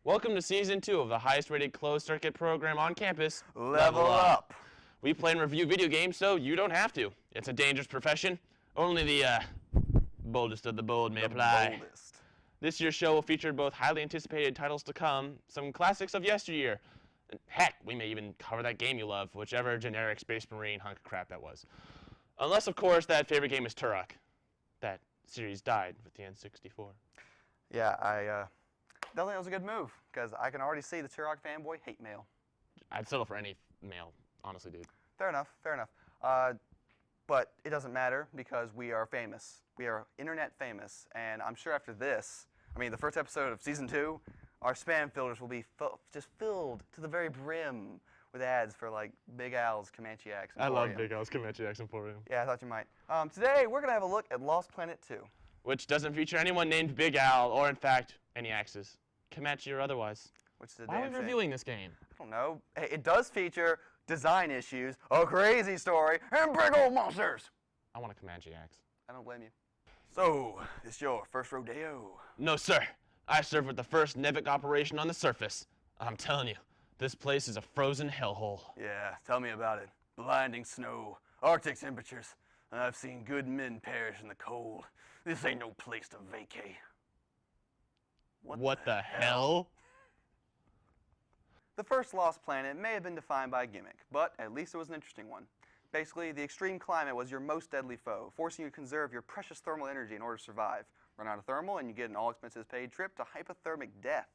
Welcome to Season 2 of the highest-rated closed-circuit program on campus, Level Up. We play and review video games so you don't have to. It's a dangerous profession. Only the boldest of the bold may apply. Boldest. This year's show will feature both highly anticipated titles to come, some classics of yesteryear, and heck, we may even cover that game you love, whichever generic Space Marine hunk of crap that was. Unless, of course, that favorite game is Turok. That series died with the N64. Yeah, I don't think that was a good move, because I can already see the Turok fanboy hate mail. I'd settle for any mail, honestly, dude. Fair enough, fair enough. But it doesn't matter because we are famous. We are internet famous, and I'm sure after this, the first episode of Season 2, our spam filters will be just filled to the very brim with ads for, like, Big Al's Comanche X Emporium. I love Big Al's Comanche X Emporium. Yeah, I thought you might. Today, we're going to have a look at Lost Planet 2. Which doesn't feature anyone named Big Al, or in fact, any axes, Comanche or otherwise. Which is a Why are we reviewing this game? I don't know. Hey, it does feature design issues, a crazy story, and big old monsters. I want a Comanche axe. I don't blame you. So, this your first rodeo? No, sir. I served with the first Nevik operation on the surface. I'm telling you, this place is a frozen hellhole. Yeah, tell me about it. Blinding snow, Arctic temperatures. I've seen good men perish in the cold. This ain't no place to vacate. What the hell? The first Lost Planet may have been defined by a gimmick, but at least it was an interesting one. Basically, the extreme climate was your most deadly foe, forcing you to conserve your precious thermal energy in order to survive. Run out of thermal and you get an all-expenses-paid trip to hypothermic death.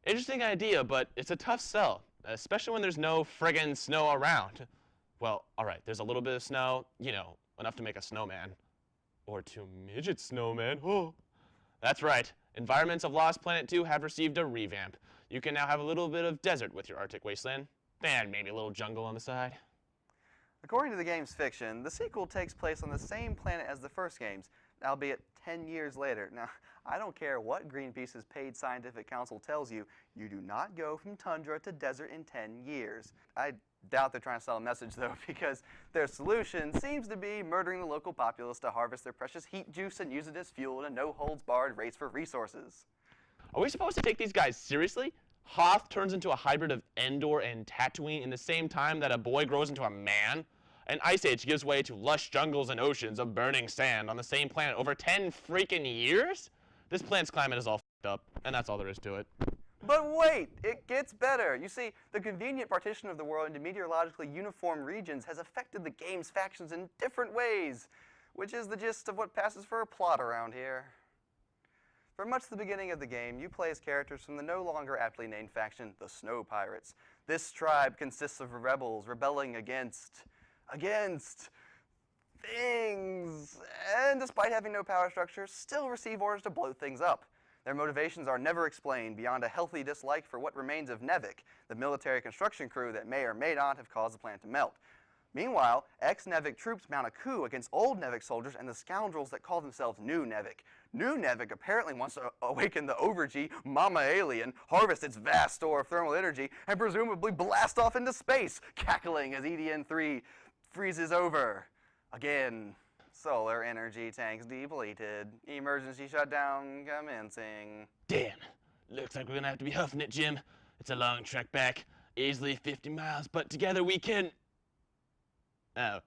Interesting idea, but it's a tough sell, especially when there's no friggin' snow around. Well, alright, there's a little bit of snow, enough to make a snowman. Or 2 midget snowmen. Oh. That's right. Environments of Lost Planet 2 have received a revamp. You can now have a little bit of desert with your Arctic wasteland, and maybe a little jungle on the side. According to the game's fiction, the sequel takes place on the same planet as the first games, albeit 10 years later. Now, I don't care what Greenpeace's paid scientific council tells you, you do not go from tundra to desert in 10 years. I doubt they're trying to sell a message, though, because their solution seems to be murdering the local populace to harvest their precious heat juice and use it as fuel in a no-holds-barred race for resources. Are we supposed to take these guys seriously? Hoth turns into a hybrid of Endor and Tatooine in the same time that a boy grows into a man? An ice age gives way to lush jungles and oceans of burning sand on the same planet over 10 freaking years? This planet's climate is all f***ed up, and that's all there is to it. But wait, it gets better. You see, the convenient partition of the world into meteorologically uniform regions has affected the game's factions in different ways, which is the gist of what passes for a plot around here. For much of the beginning of the game, you play as characters from the no longer aptly named faction, the Snow Pirates. This tribe consists of rebels rebelling against things, and despite having no power structure, still receive orders to blow things up. Their motivations are never explained beyond a healthy dislike for what remains of Nevik, the military construction crew that may or may not have caused the planet to melt. Meanwhile, ex-Nevik troops mount a coup against old Nevik soldiers and the scoundrels that call themselves New Nevik. New Nevik apparently wants to awaken the Overg Mama Alien, harvest its vast store of thermal energy, and presumably blast off into space, cackling as EDN-3 freezes over. Again. Solar energy tanks depleted. Emergency shutdown commencing. Damn. Looks like we're gonna have to be huffing it, Jim. It's a long trek back. Easily 50 miles, but together we can... Oh.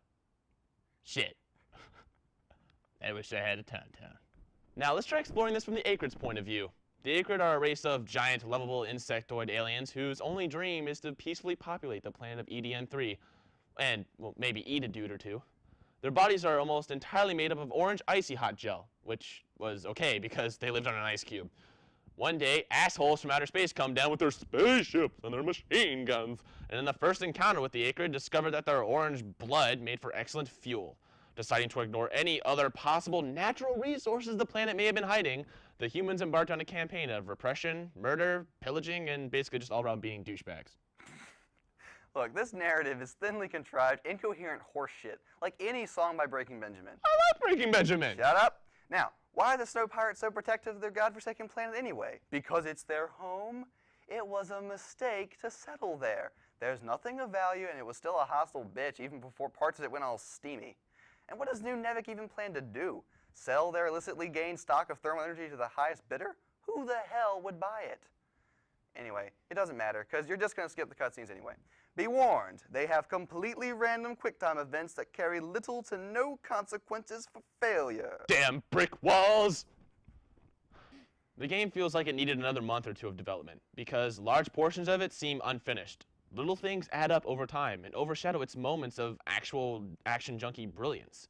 Shit. I wish I had a tauntaun. Now let's try exploring this from the Acrid's point of view. The Acrid are a race of giant, lovable insectoid aliens whose only dream is to peacefully populate the planet of EDN-3. And, well, maybe eat a dude or two. Their bodies are almost entirely made up of orange icy hot gel, which was okay because they lived on an ice cube. One day, assholes from outer space come down with their spaceships and their machine guns, and in the first encounter with the Acrid, discover that their orange blood made for excellent fuel. Deciding to ignore any other possible natural resources the planet may have been hiding, the humans embarked on a campaign of repression, murder, pillaging, and basically just all around being douchebags. Look, this narrative is thinly contrived, incoherent horseshit, like any song by Breaking Benjamin. I love Breaking Benjamin! Shut up! Now, why are the Snow Pirates so protective of their godforsaken planet anyway? Because it's their home? It was a mistake to settle there. There's nothing of value, and it was still a hostile bitch even before parts of it went all steamy. And what does New Nevik even plan to do? Sell their illicitly gained stock of thermal energy to the highest bidder? Who the hell would buy it? Anyway, it doesn't matter, because you're just going to skip the cutscenes anyway. Be warned, they have completely random QuickTime events that carry little to no consequences for failure. Damn brick walls! The game feels like it needed another month or two of development, because large portions of it seem unfinished. Little things add up over time and overshadow its moments of actual action junkie brilliance.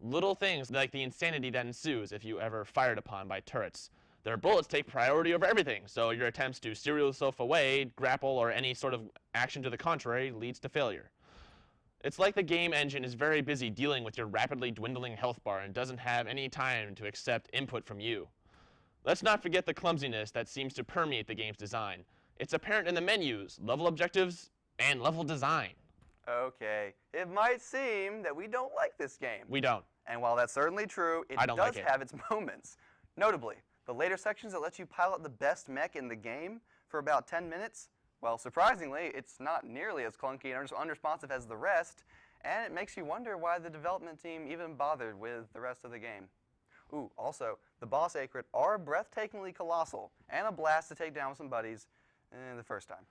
Little things like the insanity that ensues if you ever fired upon by turrets. Their bullets take priority over everything, so your attempts to steer yourself away, grapple, or any sort of action to the contrary leads to failure. It's like the game engine is very busy dealing with your rapidly dwindling health bar and doesn't have any time to accept input from you. Let's not forget the clumsiness that seems to permeate the game's design. It's apparent in the menus, level objectives, and level design. Okay, it might seem that we don't like this game. We don't. And while that's certainly true, it does have its moments. Notably, the later sections that let you pilot the best mech in the game for about 10 minutes, well, surprisingly, it's not nearly as clunky and unresponsive as the rest, and it makes you wonder why the development team even bothered with the rest of the game. Ooh, also, the boss Acrid are breathtakingly colossal, and a blast to take down with some buddies the first time.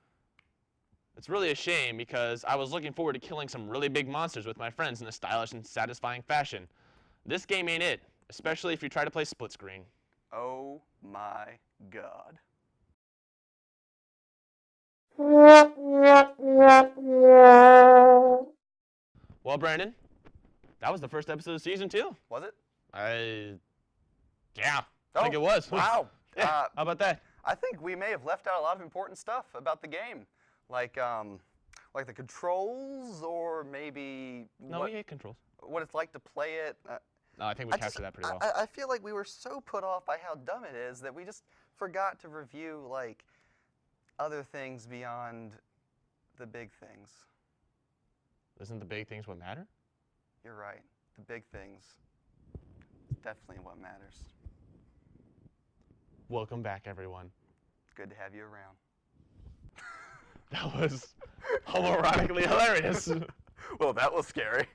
It's really a shame because I was looking forward to killing some really big monsters with my friends in a stylish and satisfying fashion. This game ain't it, especially if you try to play split screen. Oh my god. Well, Brandon, that was the first episode of Season 2. Was it? Yeah, I think it was. Wow. Yeah, how about that? I think we may have left out a lot of important stuff about the game. Like the controls, or maybe No, we hate controls. what it's like to play it. No, I think we captured that pretty well. I feel like we were so put off by how dumb it is that we just forgot to review like other things beyond the big things. Isn't the big things what matter? You're right. The big things is definitely what matters. Welcome back, everyone. Good to have you around. That was homoerotically hilarious. Well, that was scary.